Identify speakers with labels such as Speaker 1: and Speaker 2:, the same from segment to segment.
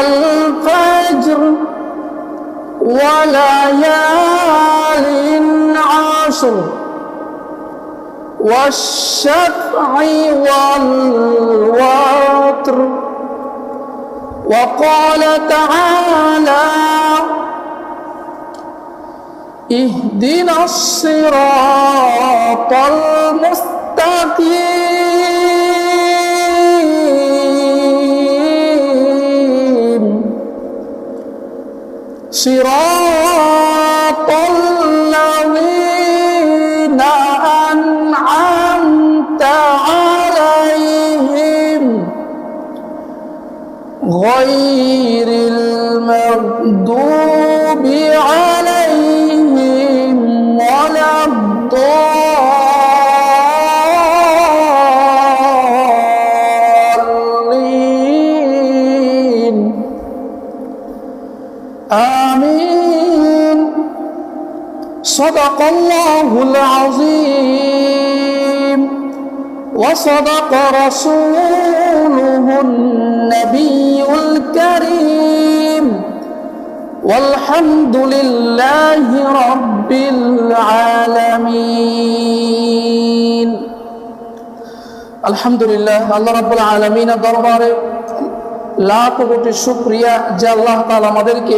Speaker 1: والفجر وليال عشر والشفع والوتر وقال تعالى اهدنا الصراط المستقيم صراط الذين أنعمت عليهم غير المغضوب عليهم ولا الضالين آمين صدق الله العظيم وصدق رسوله النبي الكريم والحمد لله رب العالمين الحمد لله الله رب العالمين দরবারে লাখ কোটি শুকরিয়া যে আল্লাহ তাআলা আমাদেরকে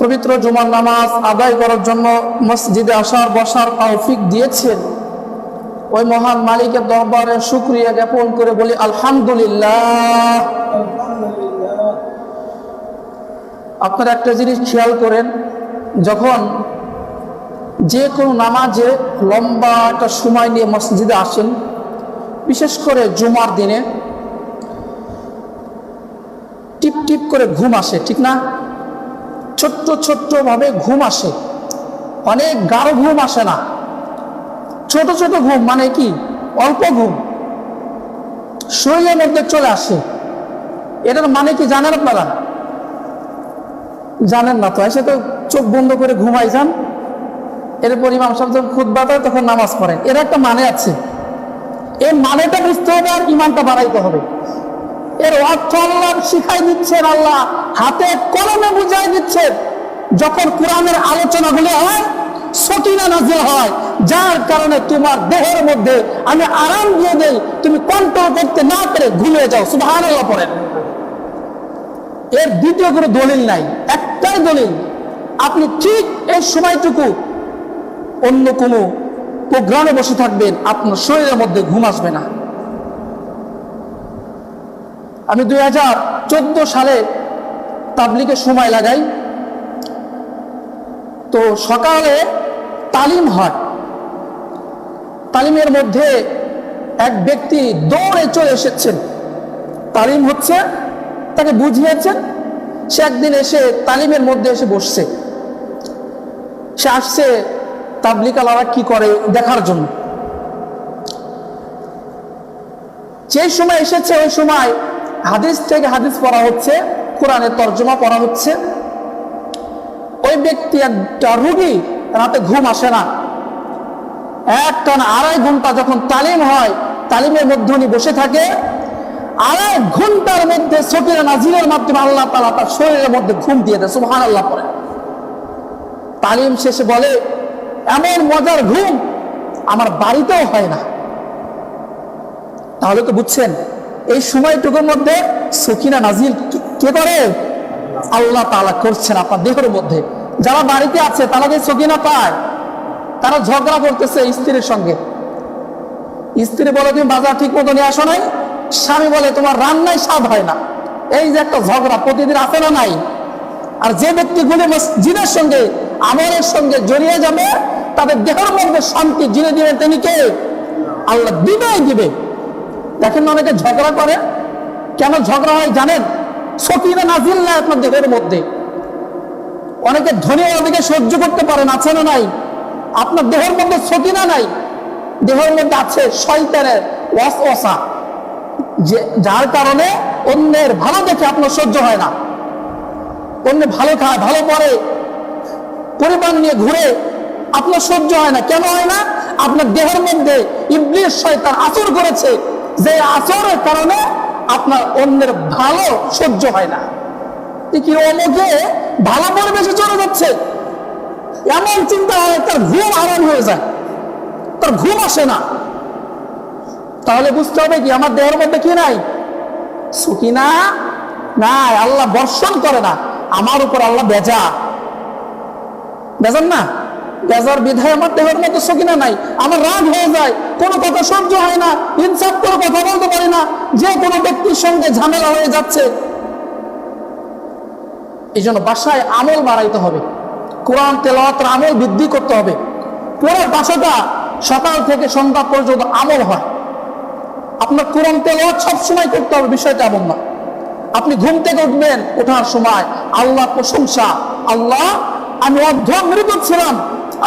Speaker 1: পবিত্র জুমার নামাজ আদায় করার জন্য মসজিদে আসার বসার তৌফিক দিয়েছেন। ওই মহান মালিকের দরবারে শুকরিয়া জ্ঞাপন করে বলি আলহামদুলিল্লাহ। আপনারা একটা জিনিস খেয়াল করেন, যখন যে কোনো নামাজে লম্বা একটা সময় নিয়ে মসজিদে আসেন, বিশেষ করে জুমার দিনে টিপ টিপ করে ঘুম আসে, ঠিক না? ছোট্ট ছোট্ট ভাবে ঘুম আসে, অনেক গাঢ় ঘুম আসে না, ছোট ছোট ঘুম, মানে কি অল্প ঘুম শরীরের মধ্যে চলে আসে। এটার মানে কি জানেন আপনারা? জানেন না তো? এসে তো চোখ বন্ধ করে ঘুমাই যান, এরপর ইমাম সাহেব যখন খুতবা দেয় তখন নামাজ পড়েন। এর একটা মানে আছে, এর মানেটা বুঝতে হবে আর ইমানটা বাড়াইতে হবে। এর অর্থ আল্লাহ শিখাই দিচ্ছেন, আল্লাহ হাতে কলমে বুঝাই দিচ্ছেন। যখন কোরআনের আলোচনাগুলো হয়, সকিনা নাযিল হয়, যার কারণে তোমার দেহের মধ্যে আমি আরাম দিয়ে দেই, তুমি কন্ট্রোল করতে না পেরে ঘুমিয়ে যাও। সুবহানাল্লাহ পড়েন। এর দ্বিতীয় কোনো দলিল নাই, একটাই দলিল, আপনি ঠিক এই সময়টুকু অন্য কোনো প্রোগ্রামে বসে থাকবেন, আপনার শরীরের মধ্যে ঘুম আসবে না। আমি 2014 সালে তাবলিগে সময় লাগাই, তো সকালে তালিম হয়। তালিমের মধ্যে এক ব্যক্তি দৌড়ে চলে এসেছেন, তালিম হচ্ছে, তাকে বুঝিয়েছেন। সে একদিন এসে তালিমের মধ্যে এসে বসছে, সে আসছে তাবলিগালারা কি করে দেখার জন্য। যে সময় এসেছে ওই সময় হাদিস থেকে হাদিস পড়া হচ্ছে, কোরআনের তর্জমা পড়া হচ্ছে। ওই ব্যক্তি একটা রোগী, রাতে ঘুম আসে না, একটানা 2.5 ঘন্টা যখন তালিম হয়, তালিমের মধ্যে উনি বসে থাকে। 2.5 ঘন্টার মধ্যে সকিনা নাযিলের মাধ্যমে আল্লাহ তাআলা তার শরীরের মধ্যে ঘুম দিয়ে দেয়। সুবহানাল্লাহ পড়ে। তালিম শেষে বলে, এমন মজার ঘুম আমার বাড়িতেও হয় না। তাহলে তো বুঝছেন, এই সময়টুকুর মধ্যে সকিনা নাযিল কে করে? আল্লাহ তাআলা করছেন আপনার দেহের মধ্যে। যারা বাড়িতে আছে তারা যে সকিনা পায়, তারা ঝগড়া করতেছে স্ত্রীর সঙ্গে। স্ত্রী বলে, তুমি বাজার ঠিক মতো নিয়ে আসো নাই। স্বামী বলে, তোমার রান্নায় স্বাদ হয় না। এই যে একটা ঝগড়া প্রতিদিন আছে না নাই? আর যে ব্যক্তিগুলো মসজিদের সঙ্গে আমলের সঙ্গে জড়িয়ে যাবে, তাদের দেহের মধ্যে শান্তি জিনে দিবেন তিনি কে? আল্লাহ দিবেই দিবে। দেখেন না, অনেকে ঝগড়া করে, কেন ঝগড়া হয় জানেন? সকিনা নাযিল নাই আপনার দেহের মধ্যে। অনেকে ধনী অনেকে সহ্য করতে পারেন, আছে না নাই? আপনার দেহের মধ্যে সকিনা নাই, দেহের মধ্যে আছে শয়তানের ওয়াসওয়াসা, যার কারণে অন্যের ভালো দেখে আপনার সহ্য হয় না। অন্য ভালো খায়, ভালো পড়ে, পরিবার নিয়ে ঘুরে আপনার সহ্য হয় না। কেন হয় না? আপনার দেহের মধ্যে ইবলিস শয়তান আসর করেছে, যে আসরের কারণে আপনার অন্যের ভালো সহ্য হয় না। কি অমুকে ভালো পরিবেশে চলে যাচ্ছে, এমন চিন্তা হয়, তার ঘুম হারাম হয়ে যায়, তার ঘুম আসে না। তাহলে বুঝতে হবে কি আমার দেহের মধ্যে কি নাই? সুকিনা নাই। আল্লাহ বর্ষণ করে না আমার উপর, আল্লাহ বেজান না, বেজার বিধায় আমার দেহের মধ্যে সুকিনা নাই। আমার রাগ হয়ে যায়, কোনো কথা সহ্য হয় না, ইনসাফ করে কথা বলতে পারি না, যে কোনো ব্যক্তির সঙ্গে ঝামেলা হয়ে যাচ্ছে। এই জন্য বাসায় আমল বাড়াইতে হবে, কোরআন তেলাওয়াতের আমল বৃদ্ধি করতে হবে। পুরো বাসাটা সকাল থেকে সন্ধ্যা পর্যন্ত আমল হয়। আপনার কোরআন তেলাওয়াত সবসময় করতে হবে, বিষয়টা এমন না। আপনি ঘুম থেকে উঠবেন, ওঠার সময় আল্লাহ প্রশংসা, আল্লাহ আমি অর্ধমৃত ছিলাম,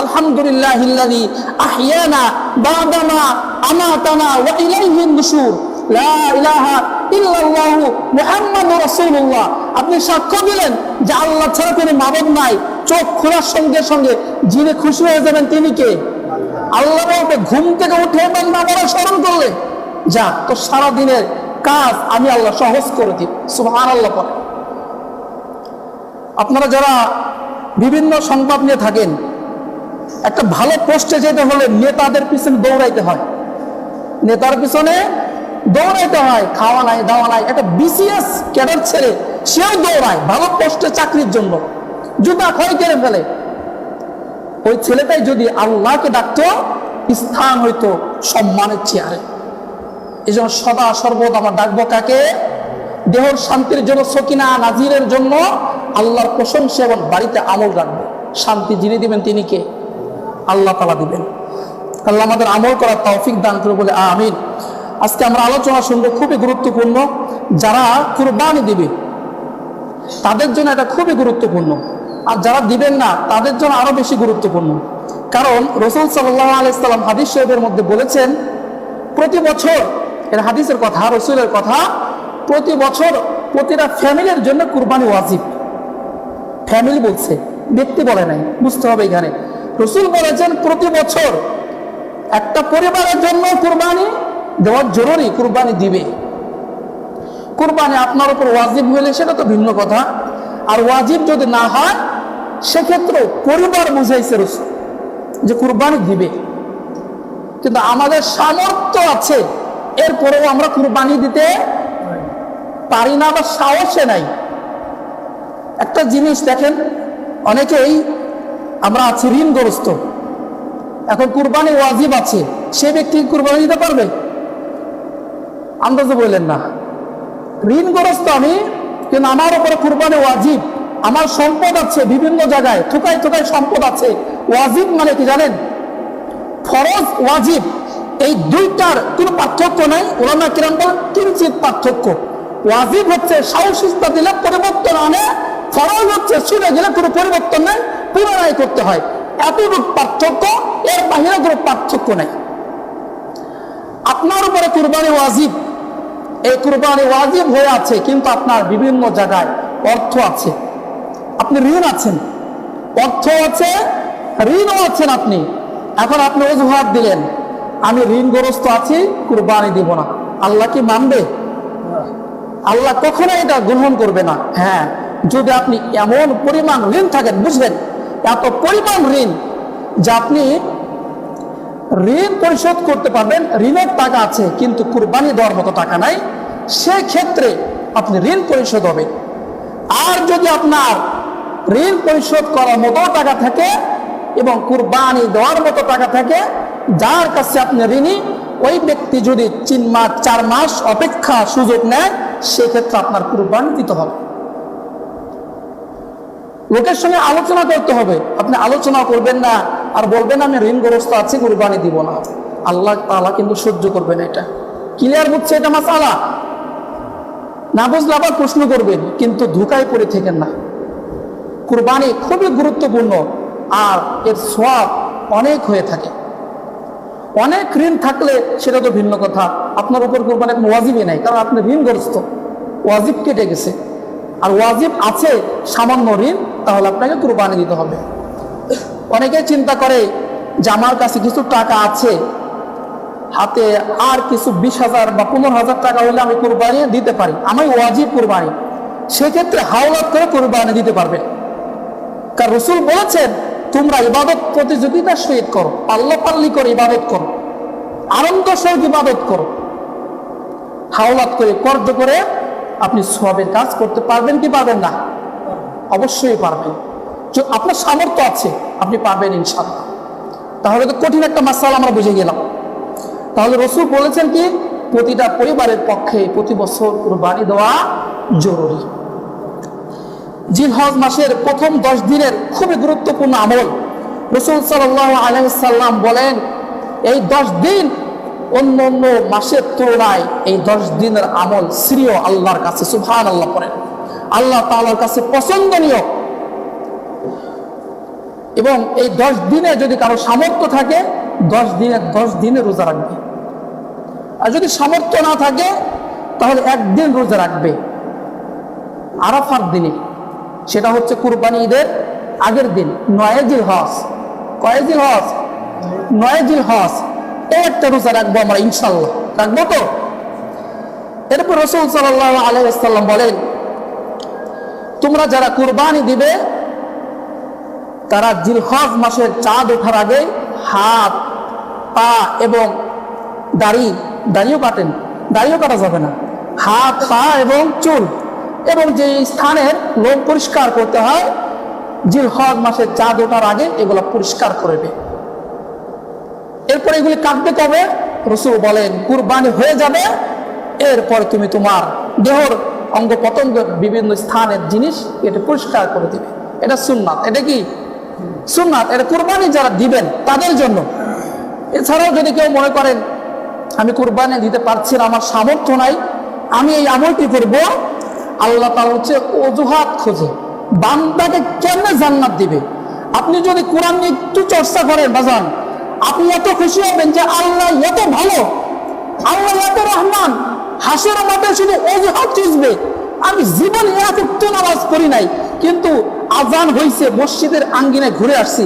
Speaker 1: আলহামদুলিল্লাহিল্লাযী আহইয়ানা বা'দামা আমাতানা ওয়া ইলাইহিন নুশুর, লা ইলাহা ইল্লাল্লাহু মুহাম্মাদুর রাসূলুল্লাহ। আপনি সাক্ষ্য দিলেন যে আল্লাহ ছাড়া কোনো মাবুদ নাই। চোখ খোলার সঙ্গে সঙ্গে যিনি খুশি হয়ে যাবেন তিনি কে? আল্লাহ। বলতে ঘুম থেকে উঠে বান্দা বলা স্মরণ করলে যা তো সারা দিনের কাজ আমি আল্লাহ সহজ করে দিই, সুবহানাল্লাহ। আপনারা যারা বিভিন্ন সংবাদ নিয়ে থাকেন, একটা ভালো পোস্টে যেতে হলে নেতাদের পিছনে দৌড়াইতে হয়, নেতার পিছনে দৌড়াইতে হয়, খাওয়া নাই দাওয়া নাই। একটা বিসিএস ক্যাডার ছেড়ে সেও দৌড়ায় ভালো পোস্টে চাকরির জন্য, জুতা ক্ষয় করে ফেলে। ওই ছেলেটাই যদি আল্লাহকে ডাকতো, স্থান হইতো সম্মানের চেয়ারে। এই জন্য সদা সর্বদা আমার ডাকবো কাকে? দেহর শান্তির জন্য, সকিনা নাজিরের জন্য আল্লাহর প্রশংসা এবং বাড়িতে আমল রাখবো। শান্তি যিনি দিবেন তিনি কে? আল্লাহ তাআলা দিবেন। আল্লাহ আমাদের আমল করার তৌফিক দান করে বলে আমিন। আজকে আমরা আলোচনা শুনবো, খুবই গুরুত্বপূর্ণ। যারা কুরবানি দিবে তাদের জন্য এটা খুবই গুরুত্বপূর্ণ, আর যারা দিবেন না তাদের জন্য আরো বেশি গুরুত্বপূর্ণ। কারণ রাসূল সাল্লাল্লাহু আলাইহি সাল্লাম হাদিস শরীফের মধ্যে বলেছেন, প্রতি বছর, এর হাদিসের কথা, রাসূলের কথা, প্রতি বছর প্রতিটা ফ্যামিলির জন্য কুরবানি ওয়াজিব। ফ্যামিলি বলছে, ব্যক্তি বলে নাই, বুঝতে হবে এখানে। রাসূল বলেছেন প্রতি বছর একটা পরিবারের জন্য কুরবানি দেওয়া জরুরি, কুরবানি দিবে। কুরবানি আপনার উপর ওয়াজিব হলে সেটা তো ভিন্ন কথা, আর ওয়াজিব যদি না হয় সেক্ষেত্রে পরিবার বুঝাইছে রাসূল যে কুরবানি দিবে। কিন্তু আমাদের সামর্থ্য আছে, এরপরেও আমরা কুরবানি দিতে পারি না বা সাহসে নাই। একটা জিনিস দেখেন, অনেকেই আমরা আছি ঋণগ্রস্ত, এখন কুরবানি ওয়াজিব আছে, সে ব্যক্তি কুরবানি দিতে পারবে? আন্দাজে বললেন না। ঋণগ্রস্ত আমি, কিন্তু আমার উপরে কুরবানি ওয়াজিব, আমার সম্পদ আছে বিভিন্ন জায়গায়, থোকায় থোকায় সম্পদ আছে। ওয়াজিব মানে কি জানেন? ফরজ ওয়াজিব, এই দুইটার কোনো পার্থক্য নাই। উলামা কিরাম বলেন কিঞ্চিত পার্থক্য। ওয়াজিব হচ্ছে সাহসিকতা দিলে পরিবর্তন আনে, ফরজ হচ্ছে শুনে গেলে কোনো পরিবর্তন নেই, পুনরায় করতে হয়। এতটুকু পার্থক্য, এর বাহিরে কোনো পার্থক্য নেই। আপনার উপরে কুরবানি ওয়াজিব, এই কুরবানি ওয়াজিব হয়ে আছে, কিন্তু আপনার বিভিন্ন জায়গায় অর্থ আছে, আপনি ঋণ আছেন, অর্থ আছে, ঋণও আছেন আপনি। এখন আপনি অজুহাত দিলেন আমি ঋণগ্রস্ত আছি, কুরবানি দিব না। আল্লাহ কি মানবে? আল্লাহ কখনো এটা গ্রহণ করবে না। হ্যাঁ, যদি আপনি এমন পরিমাণ ঋণ থাকেন, বুঝবেন এত পরিমাণ ঋণ যে আপনি ঋণ পরিশোধ করতে পারবেন, ঋণের টাকা আছে কিন্তু কুরবানি দেওয়ার মতো টাকা নাই, সেক্ষেত্রে আপনি ঋণ পরিশোধ হবে। আর যদি আপনার ঋণ পরিশোধ করার মতো টাকা থাকে এবং কুরবানি দেওয়ার মতো টাকা থাকে, যার কাছে আপনি ঋণী, ওই ব্যক্তি যদি 4 মাস অপেক্ষা সুযোগ নেয়, সেক্ষেত্রে আপনার কুরবানি দিতে হবে। লোকের সঙ্গে আলোচনা করতে হবে। আপনি আলোচনা করবেন না আর বলবেন আমি ঋণগ্রস্ত আছি, কুরবানি দিব না। আল্লাহ তাআলা কিন্তু সহ্য করবেন। এটা ক্লিয়ার বুঝছে? এটা মাসালা না বুঝলে আবার প্রশ্ন করবেন, কিন্তু ধোঁকায় পড়ে থাকেন না। কুরবানি খুবই গুরুত্বপূর্ণ, আর এর সওয়াব অনেক হয়ে থাকে। অনেক ঋণ থাকলে সেটা তো ভিন্ন কথা, আপনার উপর কুরবানি কোনো ওয়াজিবই নাই, কারণ আপনি ঋণগ্রস্ত, ওয়াজিব কেটে গেছে। আর ওয়াজিব আছে সামান্য ঋণ, তাহলে আপনাকে কুরবানি দিতে হবে। অনেকে চিন্তা করে যে আমার কাছে কিছু টাকা আছে, হাতে আর কিছু 20,000 বা 15,000 টাকা হলে আমি কুরবানি দিতে পারি, আমি ওয়াজিব কুরবানি, সেক্ষেত্রে হাওলাত করে কুরবানি দিতে পারবে। কারণ রাসূল বলেছেন তোমরা ইবাদত প্রতিযোগিতার সহিত করো, পাল্লাপাল্লি করে ইবাদত করো, আনন্দ সহিত ইবাদত করো। হাওলাত করে কর্জ করে আপনি সওয়াবের কাজ করতে পারবেন কি পারবেন না? অবশ্যই পারবেন। যে আপনার সামর্থ্য আছে আপনি পারবেন ইনশাআল্লাহ। তাহলে তো কঠিন একটা মাসআলা আমরা বুঝে গেলাম। তাহলে রাসূল বলেছেন কি প্রতিটা পরিবারের পক্ষে প্রতি বছর কুরবানি দেওয়া জরুরি। জিলহজ মাসের প্রথম 10 দিনের খুবই গুরুত্বপূর্ণ আমল। রাসূল সাল্লাল্লাহু আলাইহি সাল্লাম বলেন এই 10 দিন অন্য অন্য মাসের তুলনায় এই 10 দিনের আমল শ্রেয় আল্লাহর কাছে, সুবহানাল্লাহ পড়েন, আল্লাহ তাআলার কাছে পছন্দনীয়। এবং এই 10 দিনে যদি কারো সামর্থ্য থাকে 10 দিনে রোজা রাখবে, আর যদি সামর্থ্য না থাকে তাহলে একদিন রোজা রাখবে আরাফার দিনে, সেটা হচ্ছে কুরবানি ঈদের আগের দিন 9 জিলহজ। কয় জিলহজ? 9 জিলহজ। এই একটা রোজা রাখবো আমরা ইনশাআল্লাহ, রাখবো তো? এরপর রাসূল সাল্লাল্লাহু আলাইহি ওয়াসাল্লাম বলেন তোমরা যারা কুরবানি দিবে তারা জিলহজ মাসের চাঁদ ওঠার আগে হাত, পা এবং দাড়িও কাটেন, দাড়িও কাটা যাবে না, হাত, পা এবং চুল এবং যে স্থানের লোম পরিষ্কার করতে হয় জিলহজ মাসের চাঁদ ওঠার আগে এগুলো পরিষ্কার করবে। এরপর এগুলি কাটবে কবে? রাসূল বলেন কুরবানি হয়ে যাবে এরপর তুমি তোমার দেহর অঙ্গ প্রত্যঙ্গ বিভিন্ন স্থানের জিনিস এটা পরিষ্কার করে দিবে। এটা সুন্নাত। এটা কি সুন্নাত? এটা কুরবানি যারা দিবেন তাদের জন্য। এছাড়াও যদি কেউ মনে করেন আমি কুরবানি দিতে পারছি না, আমার সামর্থ্য নাই, আমি এই আমলটি করব, আল্লাহ তাআলা হচ্ছে অজুহাত খোঁজে বান্দাকে কেমনে জান্নাত দিবে। আপনি যদি কোরআন নিয়ে একটু চর্চা করেন বাজান, আপনি এত খুশি হবেন যে আল্লাহ এত ভালো, আল্লাহ এত রহমান, হাসের মাঠে শুধু অজুহাত খুঁজবে। আমি জীবনে এত নামাজ পড়ি নাই কিন্তু আজান হয়েছে মসজিদের আঙ্গিনায় ঘুরে আসছি,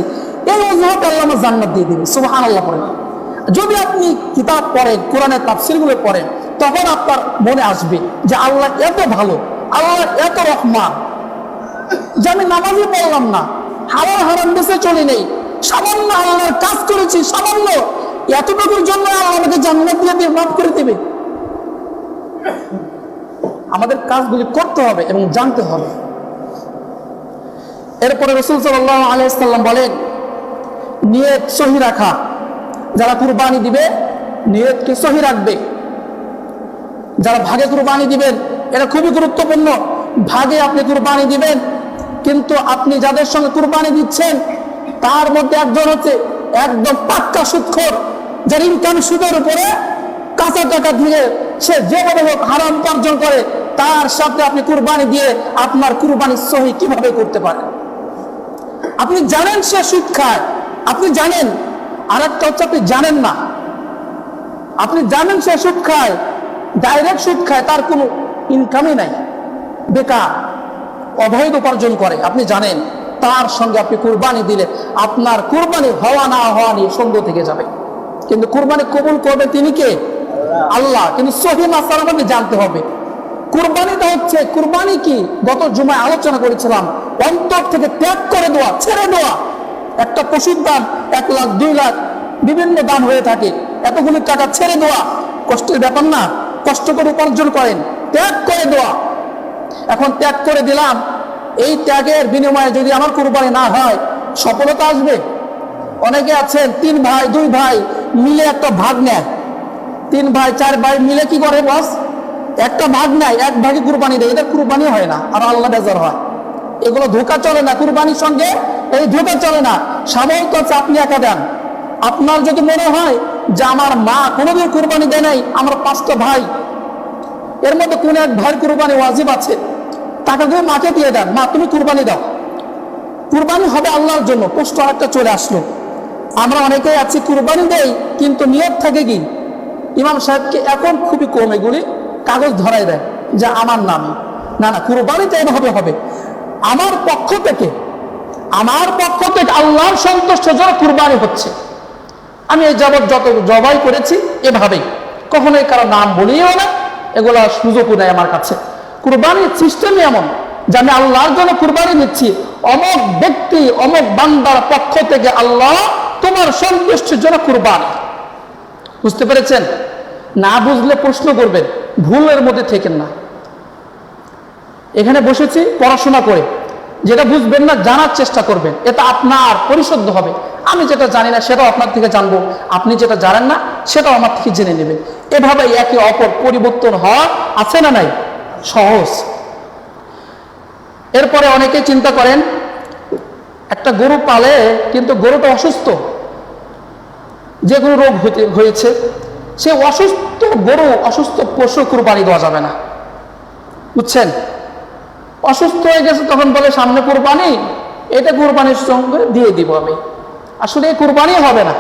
Speaker 1: এই অজুহাত আল্লাহ আমার জান্নাত দিয়ে দিবে। সুবহানাল্লাহ পড়েন। যদি আপনি কিতাব পড়েন, কোরআনের তাফসীরগুলো পড়েন, তখন আপনার মনে আসবে যে আল্লাহ এত ভালো, আল্লাহ এত রহমান, যে আমি নামাজই পড়লাম না, হালাল হারাম বেঁচে চলি নেই, সামান্য আল্লাহর কাজ করেছি, সামান্য এতটুকুর জন্য আল্লাহ আমাকে জান্নাত দিয়ে মাফ করে দেবে। আমাদের কাজগুলি করতে হবে এবং জানতে হবে। এরপরে রাসূল সাল্লাল্লাহু আলাইহি ওয়াসাল্লাম বলেন নিয়ত সহি রাখা। যারা কুরবানি দিবে নিয়তকে সহি রাখবে। যারা ভাগে কুরবানি দিবেন এটা খুবই গুরুত্বপূর্ণ। ভাগে আপনি কুরবানি দিবেন, কিন্তু আপনি যাদের সঙ্গে কুরবানি দিচ্ছেন তার মধ্যে একজন হচ্ছে একদম পাক্কা সুদখোর, যার ইনকাম সুদের উপরে, কাঁচা টাকা দিয়ে সে যেভাবে হোক হারাম উপার্জন করে, তার সাথে আপনি কুরবানি দিয়ে আপনার কুরবানি সহি কিভাবে করতে পারেন? আপনি জানেন সে সুদ খায়, আপনি জানেন। আর একটা হচ্ছে আপনি জানেন না, আপনি জানেন সে সুদ খায়, ডাইরেক্ট সুদ খায়, তার কোনো ইনকামই নাই, বেকার, অবৈধ উপার্জন করে, আপনি জানেন। তার সঙ্গে আপনি কুরবানি দিলে আপনার কুরবানি হওয়া না হওয়া নিয়ে সন্দেহ থেকে যাবে। কিন্তু কুরবানি কবুল করবে তিনি কে? আল্লাহ। কিন্তু সহিহ মাসআলা আমাদের জানতে হবে। কুরবানিটা হচ্ছে, কুরবানি কি গত জুমায় আলোচনা করেছিলাম, অন্তর থেকে ত্যাগ করে দেওয়া, ছেড়ে দেওয়া। একটা পশুর দাম 1 লাখ 2 লাখ বিভিন্ন দাম হয়ে থাকে, এতগুলো টাকা ছেড়ে দেওয়া কষ্টের ব্যাপার না? কষ্ট করে উপার্জন করেন, ত্যাগ করে দেওয়া। এখন ত্যাগ করে দিলাম, এই ত্যাগের বিনিময়ে যদি আমার কুরবানি না হয় সফলতা আসবে? অনেকে আছেন 3 ভাই 2 ভাই মিলে একটা ভাগ নেয়, 3 ভাই 4 ভাই মিলে কি করে বস? একটা ভাগ নেয়, এক ভাগে কুরবানি দেয়, এটা কুরবানি হয় না, আর আল্লাহ বেজার হয়। এগুলো ধোঁকা চলে না, কুরবানির সঙ্গে এই ধোঁকা চলে না। সামর্থ্য আছে আপনি একা দেন। আপনার যদি মনে হয় যে আমার মা কোনোদিন কুরবানি দেয় নাই, আমরা 5টা ভাই, এর মধ্যে কোন এক ভাইয়ের কুরবানি ওয়াজিব আছে, টাকা দিয়ে মাকে দিয়ে দেন, মা তুমি কুরবানি দাও, কুরবানি হবে আল্লাহর জন্য। প্রশ্ন আরেকটা চলে আসলো, আমরা অনেকেই আছি কুরবানি দেই কিন্তু নিয়ত থাকে কি? ইমাম সাহেবকে এখন খুবই কম এগুলি কাগজ ধরাই দেয় যে আমার নামে। না না, কুরবানিতে এভাবে হবে, আমার পক্ষ থেকে আমার পক্ষ থেকে আল্লাহর সন্তুষ্টের জন্য কুরবানি হচ্ছে। আমি এই যাবৎ যত জবাই করেছি এভাবেই, কখনোই কারো নাম বলিও না, এগুলো সুযোগও নেই আমার কাছে। কুরবানির সিস্টেমই এমন যে আমি আল্লাহর জন্য কুরবানি দিচ্ছি, অমুক ব্যক্তি অমুক বান্দার পক্ষ থেকে আল্লাহ তোমার সন্তুষ্টির জন্য কুরবানি। বুঝতে পেরেছেন? না বুঝলে প্রশ্ন করবেন, ভুলের মধ্যে থেকেন না। এখানে বসেছি পড়াশোনা করে, যেটা বুঝবেন না জানার চেষ্টা করবেন, এটা আপনার পরিশুদ্ধ হবে। আমি যেটা জানি না সেটাও আপনার থেকে জানবো, আপনি যেটা জানেন না সেটাও আমার থেকে জেনে নেবেন। এভাবে একে অপর পরিবর্তন হওয়া আছে না নাই? সহজ। এরপরে অনেকে চিন্তা করেন একটা গরু পালে কিন্তু গরুটা অসুস্থ, যে গরু রোগ হয়েছে, সে অসুস্থ গরু অসুস্থ পশু কুরবানি দেওয়া যাবে না। বুঝছেন? অসুস্থ হয়ে গেছে তখন বলে সামনে কুরবানি, এটা কুরবানির সঙ্গে দিয়ে দিব আমি। আসলে এই কুরবানি হবে না,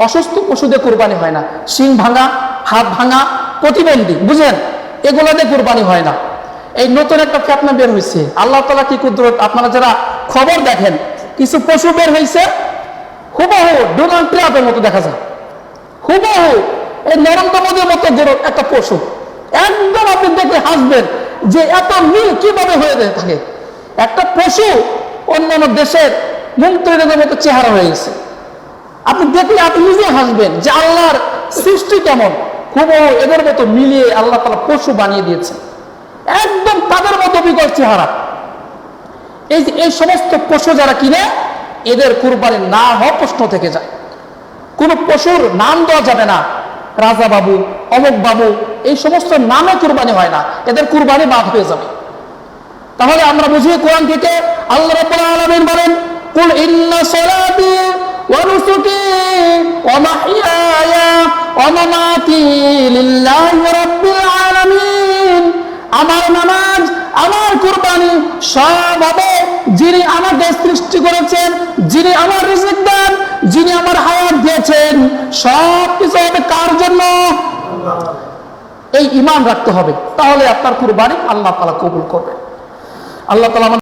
Speaker 1: অসুস্থ পশুদের কুরবানি হয় না। শিং ভাঙা, হাত ভাঙা, প্রতিবন্ধী, বুঝলেন, এগুলো দিয়ে কুরবানি হয় না। এই নতুন একটা ফিতনা বের হয়েছে, আল্লাহ তাআলা কি কুদরত। আপনারা যারা খবর দেখেন, কিছু পশু বের হয়েছে হুবহু ডোনাল্ড ট্রাম্পের মতো দেখা যায়, হুবহু এই নরেন্দ্র মোদীর মতো গরু একটা পশু, একদম আপনি দেখে হাসবেন যে এত মিল কিভাবে হয়ে থাকে। একটা পশু অন্যান্য দেশের মন্ত্রীদের মতো চেহারা হয়ে গেছে, আপনি দেখলে আপনি নিজে হাসবেন যে আল্লাহর সৃষ্টি কেমন। হুবহু এদের মতো মিলিয়ে আল্লাহ তাআলা পশু বানিয়ে দিয়েছে, একদম তাদের মতো বিকট চেহারা। এই সমস্ত পশু যারা কিনে, এদের কুরবানি না হওয়া প্রশ্ন থেকে যায়। কোন পশুর নাম দেওয়া যাবে না, রাজা বাবু, অমুক বাবু, এই সমস্ত নামে কুরবানি হয় না, এদের কুরবানি বাদ হয়ে যাবে। তাহলে আমরা বুঝি কোরআন থেকে আল্লাহ রাব্বুল আলামিন বলেন, কুল ইন্না সালাতি ওয়া নুসুকি ওয়া মাহইয়ায়া ওয়া মামাতি লিল্লাহি রাব্বিল আলামিন। আমার নামাজ, আমার কুরবানি সব হবে যিনি আমাদের সৃষ্টি করেছেন, যিনি আমার রিজিক দেন, যিনি আমার হায়াত দিয়েছেন, সব কিছু হবে কার জন্য? এই ঈমান রাখতে হবে, তাহলে আপনার কুরবানি আল্লাহ তাআলা কবুল করবেন। আল্লাহ তাআলা